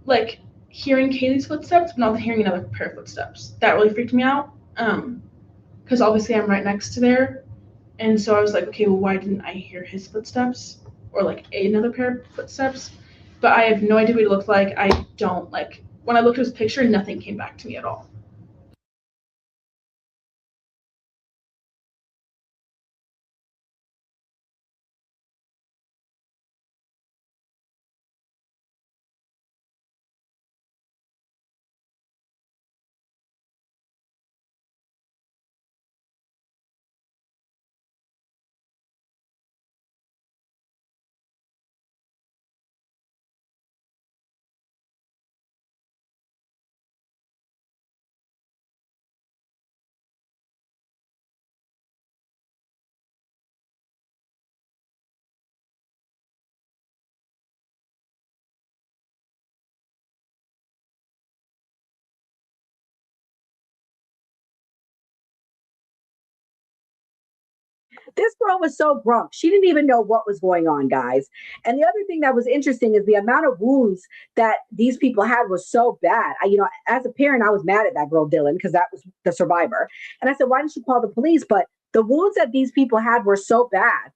like hearing Kaylee's footsteps, but not hearing another pair of footsteps. That really freaked me out. Because obviously I'm right next to there. And so I was like, okay, well, why didn't I hear his footsteps or like another pair of footsteps? But I have no idea what he looked like. I don't like, when I looked at his picture, nothing came back to me at all. This girl was so drunk. She didn't even know what was going on, guys. And the other thing that was interesting is the amount of wounds that these people had was so bad. As a parent, I was mad at that girl, Dylan, because that was the survivor. And I said, why didn't you call the police? But the wounds that these people had were so bad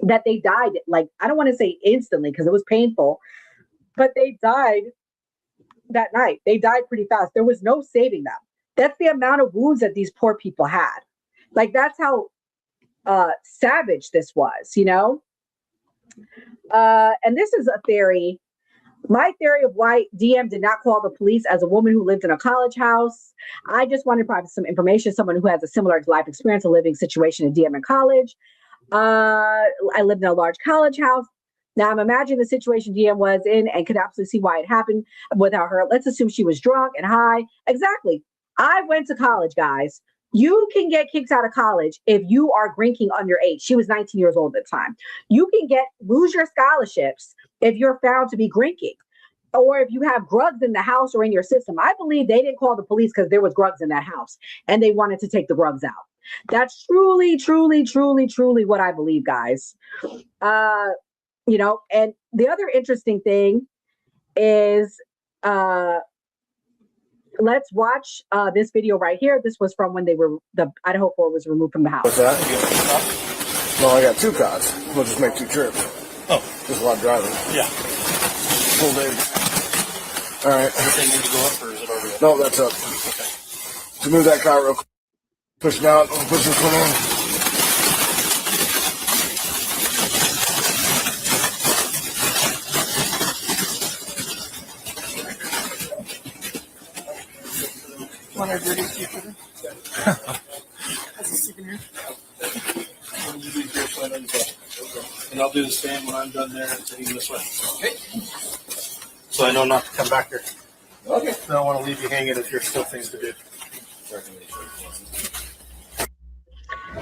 that they died. Like, I don't want to say instantly because it was painful, but they died that night. They died pretty fast. There was no saving them. That's the amount of wounds that these poor people had. Like, that's how savage this was, and this is a theory. My theory of why DM did not call the police as a woman who lived in a college house. I just wanted to provide some information. Someone who has a similar life experience, a living situation in DM in college. I lived in a large college house. Now I'm imagining the situation DM was in and could absolutely see why it happened without her. Let's assume she was drunk and high. Exactly. I went to college, guys. You can get kicked out of college if you are drinking underage. She was 19 years old at the time. You can lose your scholarships if you're found to be drinking, or if you have drugs in the house or in your system. I believe they didn't call the police because there was drugs in that house and they wanted to take the drugs out. That's truly, truly, truly, truly what I believe, guys. You know, and the other interesting thing is, let's watch this video right here. This was from when the Idaho 4 was removed from the house. What's that? No, I got 2 cars. We'll just make 2 trips. Oh. Just a lot of driving. Yeah. Full day. All right. Does it need to go up or is it over yet? No, that's up. Okay. So move that car real quick. Push it out. Push this one in. Want our dirty future? That's a souvenir. And I'll do the same when I'm done there and sitting this way. Okay. So I know not to come back here. Okay. I don't want to leave you hanging if there's still things to do.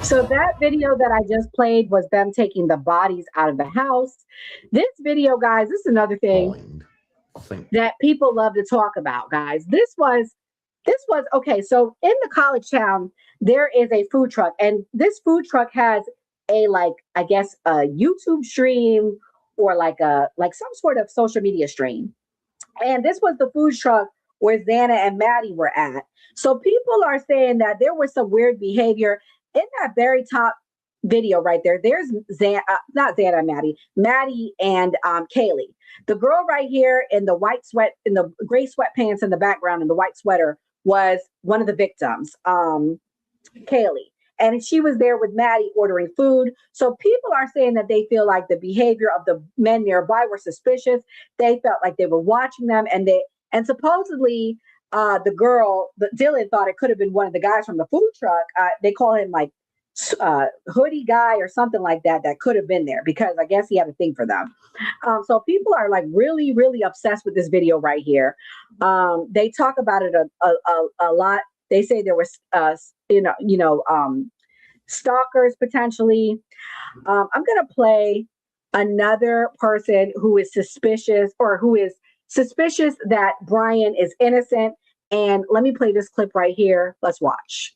So that video that I just played was them taking the bodies out of the house. This video, guys, this is another thing that people love to talk about, guys. This was okay. So in the college town, there is a food truck, and this food truck has a, like, I guess a YouTube stream or like some sort of social media stream. And this was the food truck where Xana and Maddie were at. So people are saying that there was some weird behavior in that very top video right there. There's not Xana and Maddie and Kaylee. The girl right here in the in the gray sweatpants in the background and the white sweater was one of the victims, Kaylee. And she was there with Maddie ordering food. So people are saying that they feel like the behavior of the men nearby were suspicious. They felt like they were watching them, and supposedly Dylan thought it could have been one of the guys from the food truck. They call him like hoodie guy or something like that could have been there because I guess he had a thing for them. So people are like really, really obsessed with this video right here. They talk about it a lot. They say there was, stalkers potentially. I'm going to play another person who is suspicious that Bryan is innocent. And let me play this clip right here. Let's watch.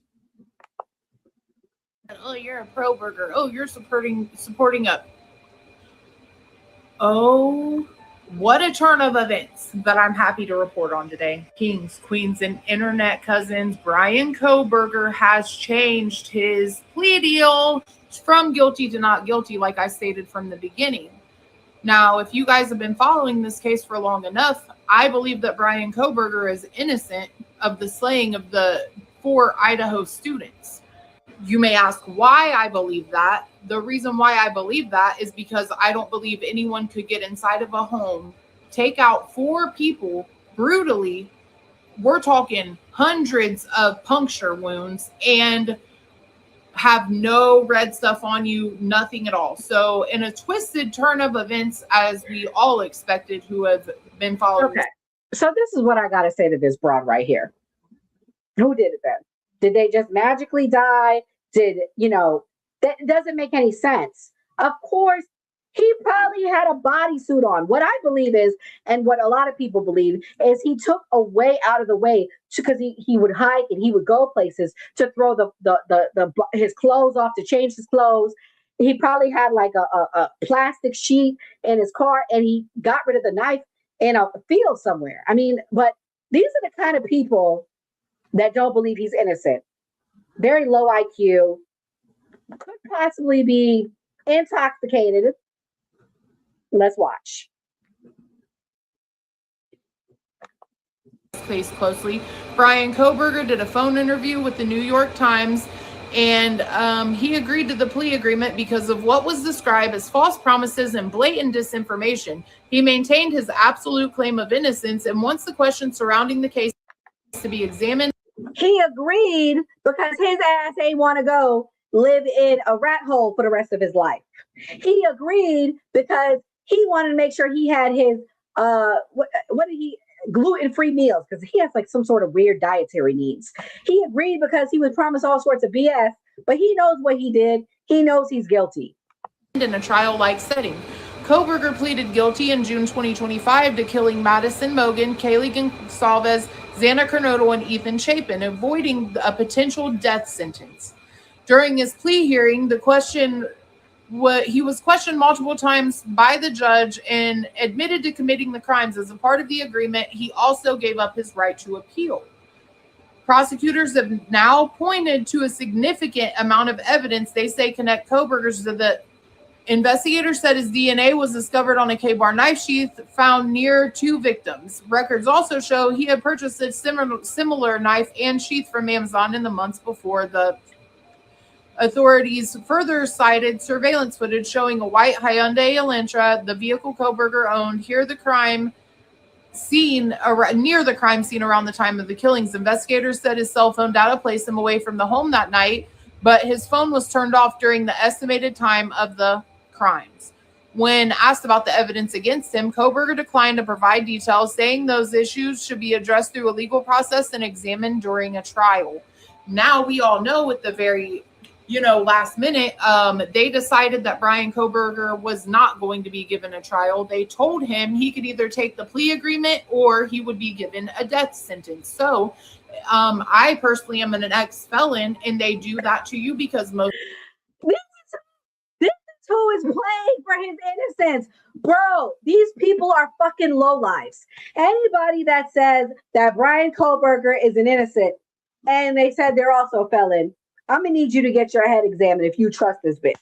Oh, you're a Kohberger. Oh, you're supporting a. Oh, what a turn of events that I'm happy to report on today. Kings, queens, and internet cousins. Bryan Kohberger has changed his plea deal from guilty to not guilty, like I stated from the beginning. Now, if you guys have been following this case for long enough, I believe that Bryan Kohberger is innocent of the slaying of the 4 Idaho students. You may ask why I believe that. The reason why I believe that is because I don't believe anyone could get inside of a home, take out 4 people brutally. We're talking hundreds of puncture wounds and have no red stuff on you, nothing at all. So in a twisted turn of events, as we all expected who have been following. Okay. So this is what I got to say to this broad right here. Who did it then? Did they just magically die? That doesn't make any sense. Of course, he probably had a bodysuit on. What I believe is, and what a lot of people believe, is he took a way out of the way because he would hike and he would go places to throw his clothes off, to change his clothes. He probably had like a plastic sheet in his car and he got rid of the knife in a field somewhere. I mean, but these are the kind of people that don't believe he's innocent. Very low IQ, could possibly be intoxicated. Let's watch. Case closely. Bryan Kohberger did a phone interview with the New York Times, and he agreed to the plea agreement because of what was described as false promises and blatant disinformation. He maintained his absolute claim of innocence and wants the questions surrounding the case to be examined. He agreed because his ass ain't want to go live in a rat hole for the rest of his life. He agreed because he wanted to make sure he had his gluten-free meals because he has like some sort of weird dietary needs. He agreed because he was promised all sorts of BS, but he knows what he did. He knows he's guilty. In a trial-like setting, Kohberger pleaded guilty in June 2025 to killing Madison Mogan, Kaylee Gonsalves, Xana Kernodle, and Ethan Chapin, avoiding a potential death sentence. During his plea hearing, he was questioned multiple times by the judge and admitted to committing the crimes. As a part of the agreement, he also gave up his right to appeal. Prosecutors have now pointed to a significant amount of evidence they say connect Kohberger's to the investigators said his DNA was discovered on a K-bar knife sheath found near two victims. Records also show he had purchased a similar knife and sheath from Amazon in the months before. The authorities further cited surveillance footage showing a white Hyundai Elantra, the vehicle Kohberger owned, near the crime scene around the time of the killings. Investigators said his cell phone data placed him away from the home that night, but his phone was turned off during the estimated time of the crimes. When asked about the evidence against him, Kohberger declined to provide details, saying those issues should be addressed through a legal process and examined during a trial. Now we all know at the very last minute, they decided that Bryan Kohberger was not going to be given a trial. They told him he could either take the plea agreement or he would be given a death sentence. So I personally am an ex-felon, and they do that to you because most... This is who is playing for his innocence. Bro, these people are fucking lowlifes. Anybody that says that Bryan Kohberger is an innocent and they said they're also a felon, I'm going to need you to get your head examined if you trust this bitch.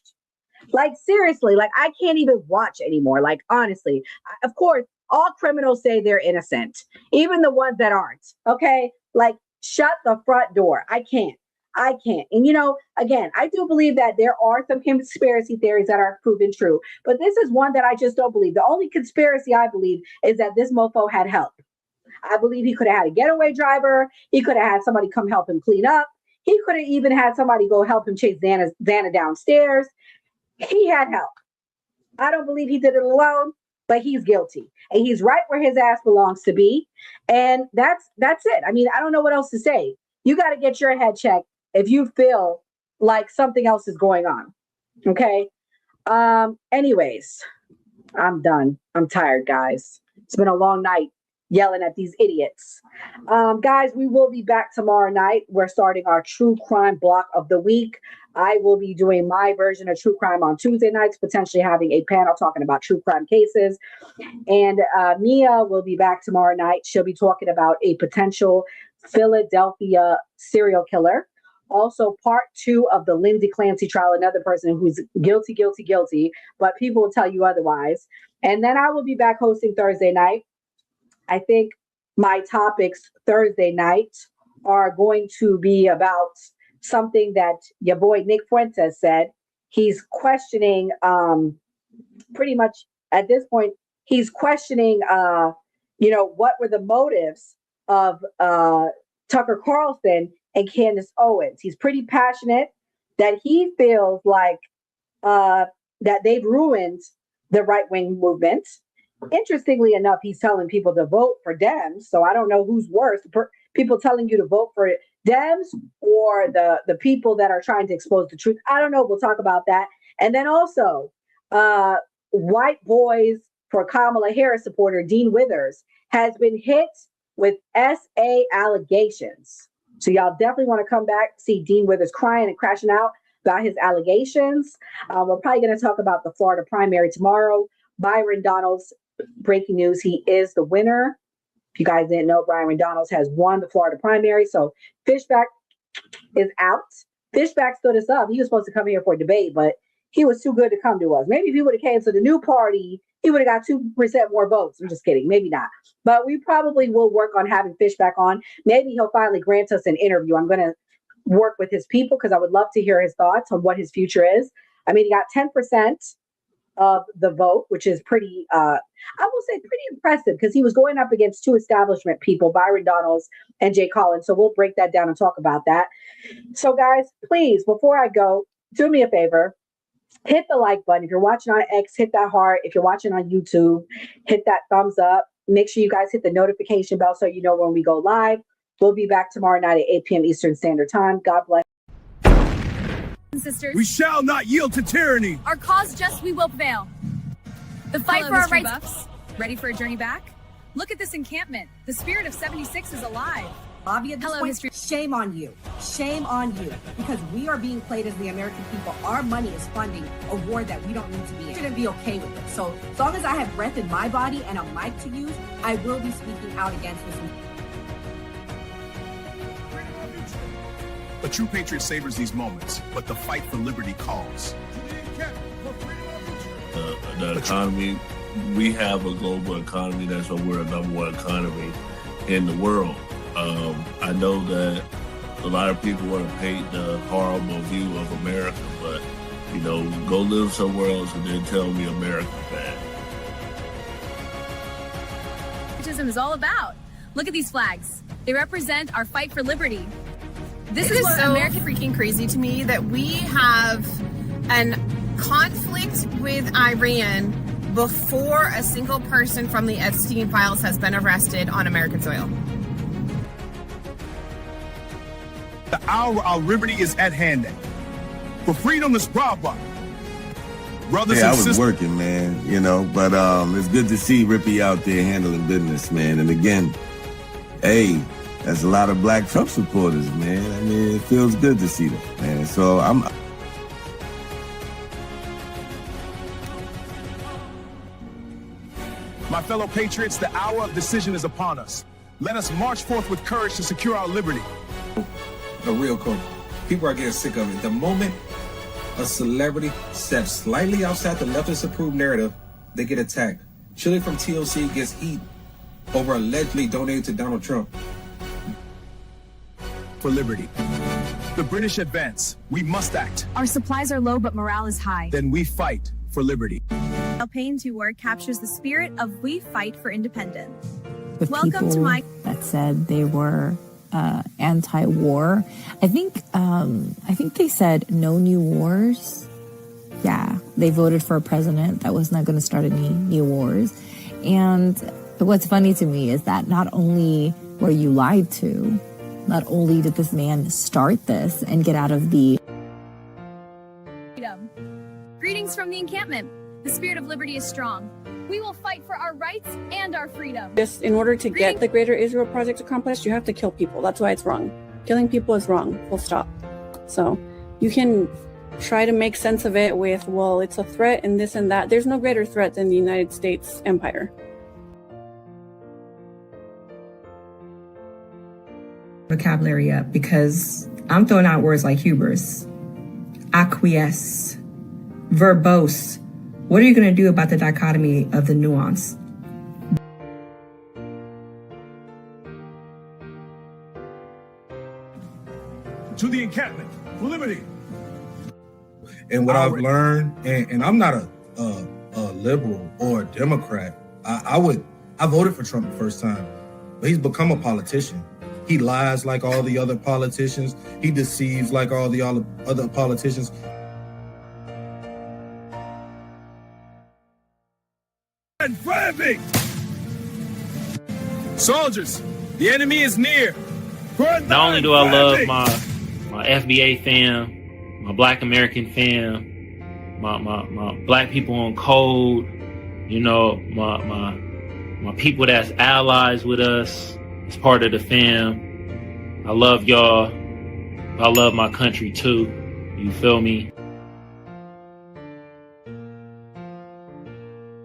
Like, seriously, like, I can't even watch anymore. Like, honestly, of course, all criminals say they're innocent, even the ones that aren't. Okay? Like, shut the front door. I can't. And, again, I do believe that there are some conspiracy theories that are proven true, but this is one that I just don't believe. The only conspiracy I believe is that this mofo had help. I believe he could have had a getaway driver. He could have had somebody come help him clean up. He could have even had somebody go help him chase Xana downstairs. He had help. I don't believe he did it alone, but he's guilty. And he's right where his ass belongs to be. And that's it. I mean, I don't know what else to say. You got to get your head checked if you feel like something else is going on. Okay? Anyways, I'm done. I'm tired, guys. It's been a long night yelling at these idiots. Guys, we will be back tomorrow night. We're starting our true crime block of the week. I will be doing my version of true crime on Tuesday nights, potentially having a panel talking about true crime cases. And Mia will be back tomorrow night. She'll be talking about a potential Philadelphia serial killer. Also, part 2 of the Lindsay Clancy trial, another person who's guilty, but people will tell you otherwise. And then I will be back hosting Thursday night. I think my topics Thursday night are going to be about something that your boy Nick Fuentes said. He's questioning, pretty much at this point, he's questioning, what were the motives of Tucker Carlson and Candace Owens. He's pretty passionate that he feels like that they've ruined the right-wing movement. Interestingly enough, he's telling people to vote for Dems. So I don't know who's worse, people telling you to vote for Dems or the people that are trying to expose the truth. I don't know. We'll talk about that. And then also, white boys for Kamala Harris supporter Dean Withers has been hit with SA allegations. So y'all definitely want to come back, see Dean Withers crying and crashing out about his allegations. We're probably going to talk about the Florida primary tomorrow. Byron Donalds, breaking news, he is the winner. If you guys didn't know, Byron Donalds has won the Florida primary. So Fishback is out. Fishback stood us up. He was supposed to come here for a debate, but he was too good to come to us. Maybe if he would have came to the new party, he would have got 2% more votes. I'm just kidding. Maybe not. But we probably will work on having Fishback on. Maybe he'll finally grant us an interview. I'm going to work with his people because I would love to hear his thoughts on what his future is. I mean, he got 10% of the vote, which is pretty, I will say pretty impressive because he was going up against 2 establishment people, Byron Donalds and Jay Collins. So we'll break that down and talk about that. So guys, please, before I go, do me a favor. Hit the like button. If you're watching on X, hit that heart. If you're watching on YouTube, hit that thumbs up. Make sure you guys hit the notification bell so you know when we go live. We'll be back tomorrow night at 8 p.m. Eastern Standard Time. God bless. Sisters, We shall not yield to tyranny. our cause just, we will prevail. The fight Hello, for our Mr. rights. Buffs. Ready for a journey back? Look at this encampment. The spirit of 76 is alive. Bobby, at this Hello, point, history. shame on you. Shame on you. Because we are being played as the American people. Our money is funding a war that we don't need to be in. I shouldn't be okay with it. So as long as I have breath in my body and a mic to use, I will be speaking out against this. A true patriot savors these moments, but the fight for liberty calls. The economy, we have a global economy. That's why we're a number one economy in the world. I know that a lot of people want to paint the horrible view of America, but, you know, go live somewhere else and then tell me America's bad. Patriotism is all about. Look at these flags. They represent our fight for liberty. This is what so American freaking crazy to me that we have an conflict with Iran before a single person from the Epstein files has been arrested on American soil. The hour of liberty is at hand. For freedom is brava. Brothers Yeah, I and was sisters. working, man, you know, but it's good to see Rippy out there handling business, man. And again, hey, that's a lot of black Trump supporters, man. I mean, it feels good to see that, man. So My fellow patriots, the hour of decision is upon us. Let us march forth with courage to secure our liberty. A real coach. People are getting sick of it. The moment a celebrity steps slightly outside the leftist approved narrative, they get attacked. Chili from TLC gets heat over allegedly donating to Donald Trump. For liberty. The British advance. We must act. Our supplies are low, but morale is high. Then we fight for liberty. Alpine Tour captures the spirit of we fight for independence. With Welcome to people my that said they were anti-war. I think they said no new wars. Yeah, they voted for a president that was not going to start any new wars. And what's funny to me is that not only were you lied to, not only did this man start this and get out of the freedom. Greetings from the encampment. The spirit of liberty is strong. We will fight for our rights and our freedom. Just in order to get the Greater Israel Project accomplished, you have to kill people. That's why it's wrong. Killing people is wrong, full stop. So you can try to make sense of it with, well, it's a threat and this and that. There's no greater threat than the United States empire. Vocabulary up, because I'm throwing out words like hubris, acquiesce, verbose. What are you going to do about the dichotomy of the nuance? To the encampment for liberty. And what I've learned, and I'm not a liberal or a Democrat. I voted for Trump the first time, but he's become a politician. He lies like all the other politicians. He deceives like all the other politicians. And flaming! Soldiers, the enemy is near. Not only do I love my FBA fam, my Black American fam, my Black people on code, you know, my people that's allies with us, as part of the fam. I love y'all. I love my country too. You feel me?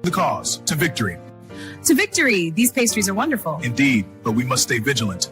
The cause to victory. To victory. These pastries are wonderful. Indeed, but we must stay vigilant.